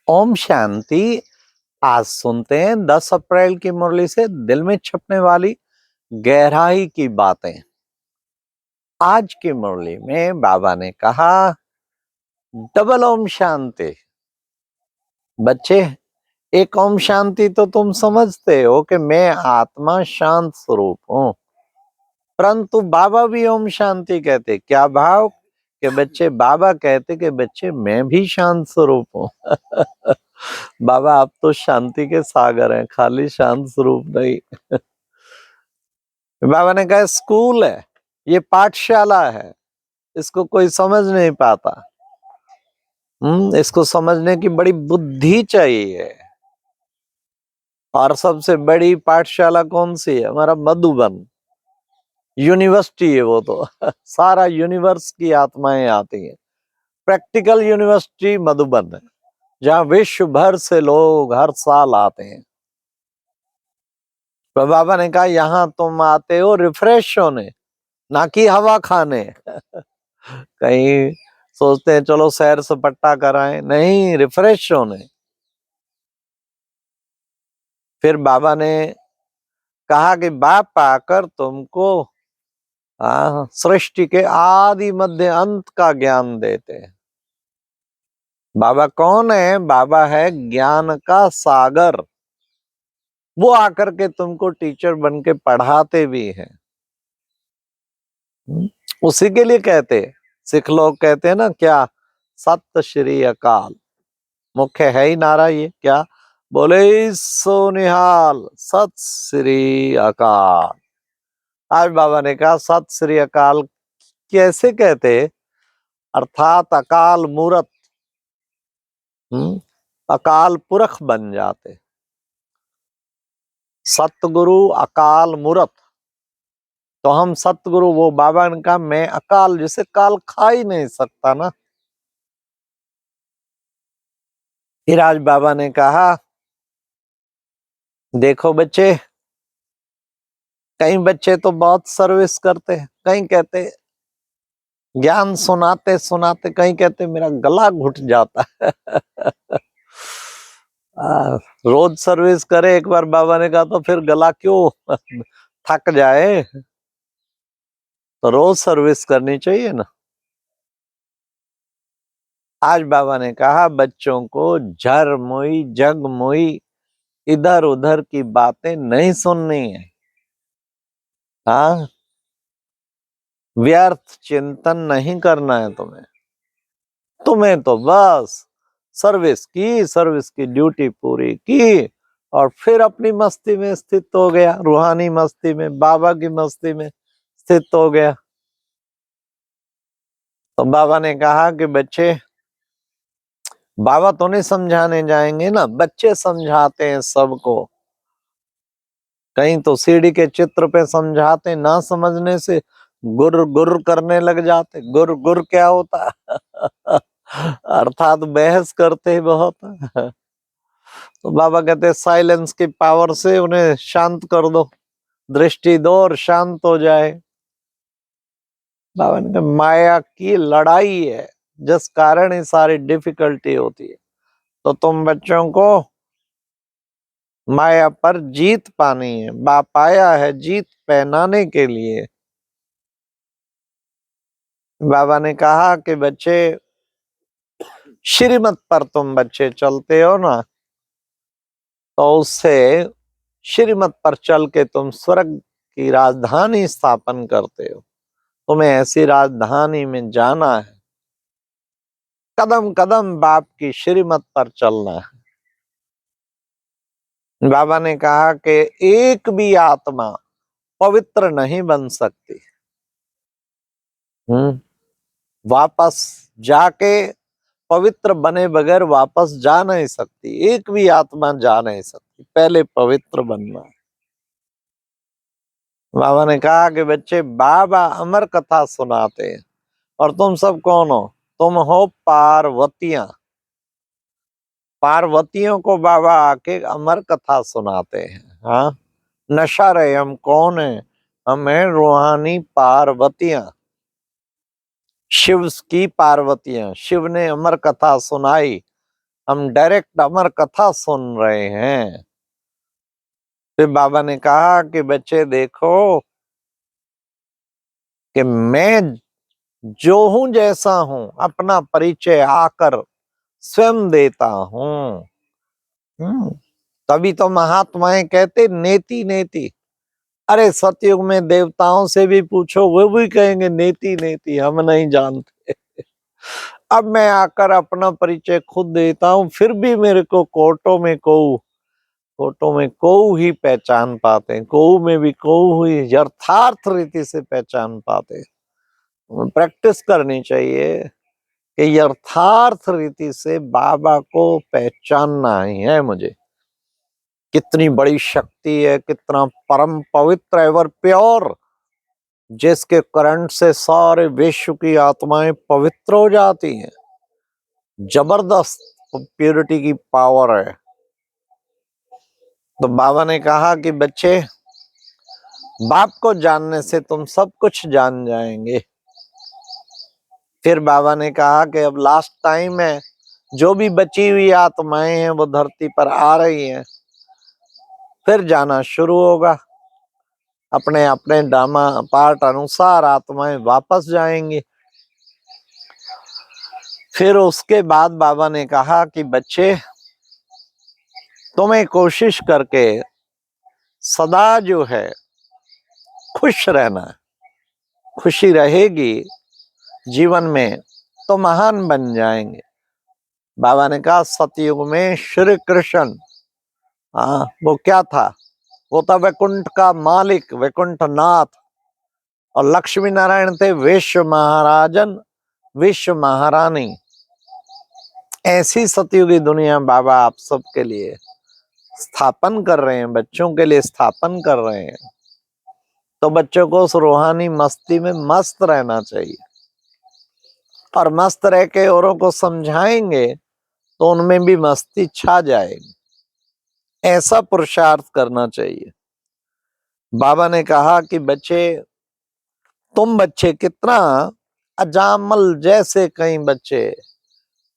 ओम शांति। आज सुनते हैं 10 अप्रैल की मुरली से दिल में छपने वाली गहराई की बातें। आज की मुरली में बाबा ने कहा डबल ओम शांति। बच्चे, एक ओम शांति तो तुम समझते हो कि मैं आत्मा शांत स्वरूप हूं, परंतु बाबा भी ओम शांति कहते। क्या भाव कि बच्चे बाबा कहते कि बच्चे मैं भी शांत स्वरूप हूं। बाबा आप तो शांति के सागर हैं, खाली शांत स्वरूप नहीं। बाबा ने कहा स्कूल है, ये पाठशाला है, इसको कोई समझ नहीं पाता। इसको समझने की बड़ी बुद्धि चाहिए। और सबसे बड़ी पाठशाला कौन सी है? हमारा मधुबन यूनिवर्सिटी है वो तो। सारा यूनिवर्स की आत्माएं आती हैं। प्रैक्टिकल यूनिवर्सिटी मधुबन है, जहाँ विश्व भर से लोग हर साल आते हैं। तो बाबा ने कहा यहाँ तुम आते हो रिफ्रेश होने, ना कि हवा खाने। कहीं सोचते हैं चलो सैर सपाटा कराएं, नहीं, रिफ्रेश होने। फिर बाबा ने कहा कि बाप आकर तुमको सृष्टि के आदि मध्य अंत का ज्ञान देते हैं। बाबा कौन है? बाबा है ज्ञान का सागर। वो आकर के तुमको टीचर बन के पढ़ाते भी हैं। उसी के लिए कहते, सिख लोग कहते हैं ना, क्या सत श्री अकाल। मुख्य है ही नारा ये, क्या बोले? सो निहाल, सत श्री अकाल। आज बाबा ने कहा सत श्री अकाल कैसे कहते? अर्थात अकाल मूरत, अकाल पुरख बन जाते। सतगुरु अकाल मूरत। तो हम सतगुरु, वो बाबा ने कहा मैं अकाल, जिसे काल खा ही नहीं सकता ना। फिर आज बाबा ने कहा देखो बच्चे, कई बच्चे तो बहुत सर्विस करते हैं, कई कहते ज्ञान सुनाते सुनाते, कहीं कहते मेरा गला घुट जाता है। रोज सर्विस करे एक बार, बाबा ने कहा तो फिर गला क्यों थक जाए, तो रोज सर्विस करनी चाहिए ना। आज बाबा ने कहा बच्चों को झर मुई जग मुई इधर उधर की बातें नहीं सुननी है। हाँ, व्यर्थ चिंतन नहीं करना है तुम्हें। तुम्हें तो बस सर्विस की ड्यूटी पूरी की और फिर अपनी मस्ती में स्थित हो गया, रूहानी मस्ती में, बाबा की मस्ती में स्थित हो गया। तो बाबा ने कहा कि बच्चे, बाबा तो नहीं समझाने जाएंगे ना, बच्चे समझाते हैं सबको। कहीं तो सीढ़ी के चित्र पे समझाते, ना समझने से गुर गुर करने लग जाते। गुर गुर क्या होता है? अर्थात बहस करते बहुत। तो बाबा कहते साइलेंस की पावर से उन्हें शांत कर दो, दृष्टि दो और शांत हो जाए। बाबा ने कहा माया की लड़ाई है, जिस कारण ये सारी डिफिकल्टी होती है। तो तुम बच्चों को माया पर जीत पानी है। बाप आया है जीत पहनाने के लिए। बाबा ने कहा कि बच्चे, श्रीमत पर तुम बच्चे चलते हो ना, तो उससे श्रीमत पर चल के तुम स्वर्ग की राजधानी स्थापन करते हो। तुम्हें ऐसी राजधानी में जाना है, कदम कदम बाप की श्रीमत पर चलना है। बाबा ने कहा कि एक भी आत्मा पवित्र नहीं बन सकती। वापस जाके पवित्र बने बगैर वापस जा नहीं सकती। एक भी आत्मा जा नहीं सकती, पहले पवित्र बनना है। बाबा ने कहा कि बच्चे बाबा अमर कथा सुनाते हैं, और तुम सब कौन हो? तुम हो पार्वतियां। पार्वतियों को बाबा आके अमर कथा सुनाते हैं। हाँ, नशा रहे हम कौन है? हम हैं रूहानी पार्वतियां, शिव की पार्वतियां। शिव ने अमर कथा सुनाई हम डायरेक्ट अमर कथा सुन रहे हैं। फिर बाबा ने कहा कि बच्चे देखो कि मैं जो हूं जैसा हूं अपना परिचय आकर स्वयं देता हूं। तभी तो महात्माएं कहते नेति नेति। अरे सतयुग में देवताओं से भी पूछो वो भी कहेंगे नेति नेति, हम नहीं जानते। अब मैं आकर अपना परिचय खुद देता हूं, फिर भी मेरे को कोटों में कोऊ ही पहचान पाते हैं, कोऊ में भी कोऊ ही यथार्थ रीति से पहचान पाते हैं। प्रैक्टिस करनी चाहिए कि यथार्थ रीति से बाबा को पहचानना ही है मुझे। कितनी बड़ी शक्ति है, कितना परम पवित्र एवर प्योर, जिसके करंट से सारे विश्व की आत्माएं पवित्र हो जाती हैं। जबरदस्त प्योरिटी की पावर है। तो बाबा ने कहा कि बच्चे, बाप को जानने से तुम सब कुछ जान जाएंगे। फिर बाबा ने कहा कि अब लास्ट टाइम है, जो भी बची हुई आत्माएं हैं वो धरती पर आ रही हैं, फिर जाना शुरू होगा। अपने अपने ड्रामा पार्ट अनुसार आत्माएं वापस जाएंगी। फिर उसके बाद बाबा ने कहा कि बच्चे, तुम्हें कोशिश करके सदा जो है खुश रहना है। खुशी रहेगी जीवन में तो महान बन जाएंगे। बाबा ने कहा सतयुग में श्री कृष्ण, हाँ वो क्या था, वो था वैकुंठ का मालिक, वैकुंठ नाथ। और लक्ष्मी नारायण थे विश्व महाराजन, विश्व महारानी। ऐसी सतयुगी दुनिया बाबा आप सबके लिए स्थापन कर रहे हैं, बच्चों के लिए स्थापन कर रहे हैं। तो बच्चों को उस रूहानी मस्ती में मस्त रहना चाहिए, और मस्त रह के औरों को समझाएंगे तो उनमें भी मस्ती छा जाएगी। ऐसा पुरुषार्थ करना चाहिए। बाबा ने कहा कि बच्चे, तुम बच्चे कितना अजामल जैसे कई बच्चे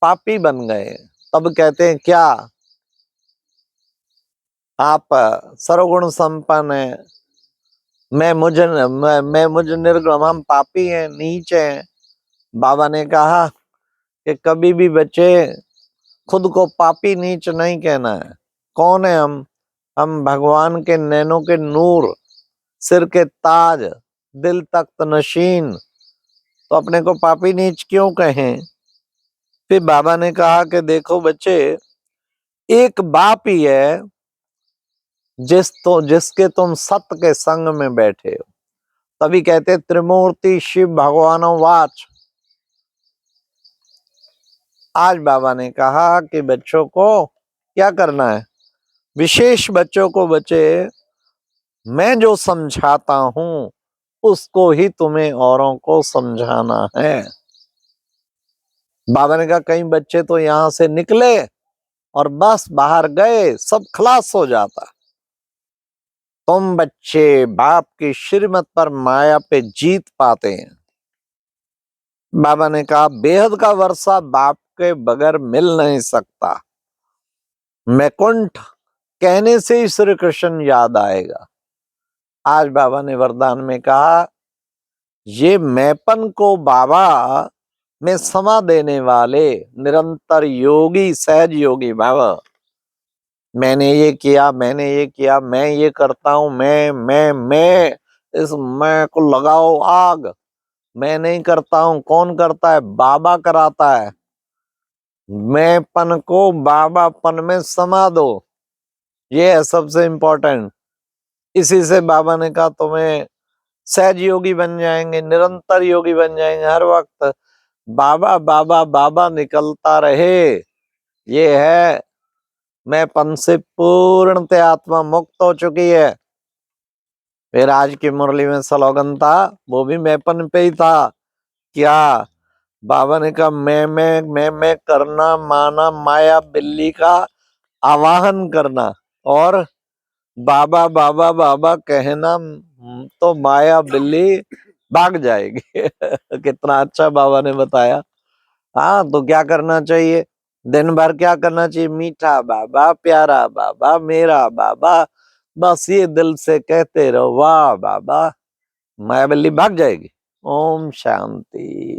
पापी बन गए, तब कहते हैं क्या आप सर्वगुण संपन्न है, मैं मुझ निर्गुण, हम पापी हैं, नीच हैं। बाबा ने कहा कि कभी भी बच्चे खुद को पापी नीच नहीं कहना है। कौन है हम भगवान के नैनों के नूर, सिर के ताज, दिल तख्त नशीन, तो अपने को पापी नीच क्यों कहें। फिर बाबा ने कहा कि देखो बच्चे, एक बाप ही है जिसके तुम सत्य के संग में बैठे हो। तभी कहते त्रिमूर्ति शिव भगवान वाच। आज बाबा ने कहा कि बच्चों को क्या करना है, विशेष बच्चों को, बच्चे मैं जो समझाता हूं उसको ही तुम्हें औरों को समझाना है। बाबा ने कहा कई बच्चे तो यहां से निकले और बस बाहर गए, सब खलास हो जाता। तुम बच्चे बाप की श्रीमत पर माया पे जीत पाते हैं। बाबा ने कहा बेहद का वर्षा बाप के बगैर मिल नहीं सकता। मैकुंठ कहने से ही श्री कृष्ण याद आएगा। आज बाबा ने वरदान में कहा, ये मैपन को बाबा में समा देने वाले निरंतर योगी, सहज योगी बाबा, मैंने ये किया, मैंने ये किया, मैं ये करता हूं, मैं, इस मैं को लगाओ आग। मैं नहीं करता हूं, कौन करता है, बाबा कराता है। मैंपन को बाबापन में समा दो, ये है सबसे इंपॉर्टेंट। इसी से बाबा ने कहा तुम्हें सहज योगी बन जाएंगे, निरंतर योगी बन जाएंगे। हर वक्त बाबा बाबा बाबा निकलता रहे। ये है मैंपन से पूर्णतः आत्मा मुक्त हो चुकी है। फिर आज की मुरली में स्लोगन था, वो भी मैंपन पे ही था। क्या बाबा ने कहा मैं करना, माना माया बिल्ली का आवाहन करना, और बाबा बाबा बाबा कहना तो माया बिल्ली भाग जाएगी। कितना अच्छा बाबा ने बताया। हाँ, तो क्या करना चाहिए, दिन भर क्या करना चाहिए? मीठा बाबा, प्यारा बाबा, मेरा बाबा, बस ये दिल से कहते रहो वाह बाबा, माया बिल्ली भाग जाएगी। ओम शांति।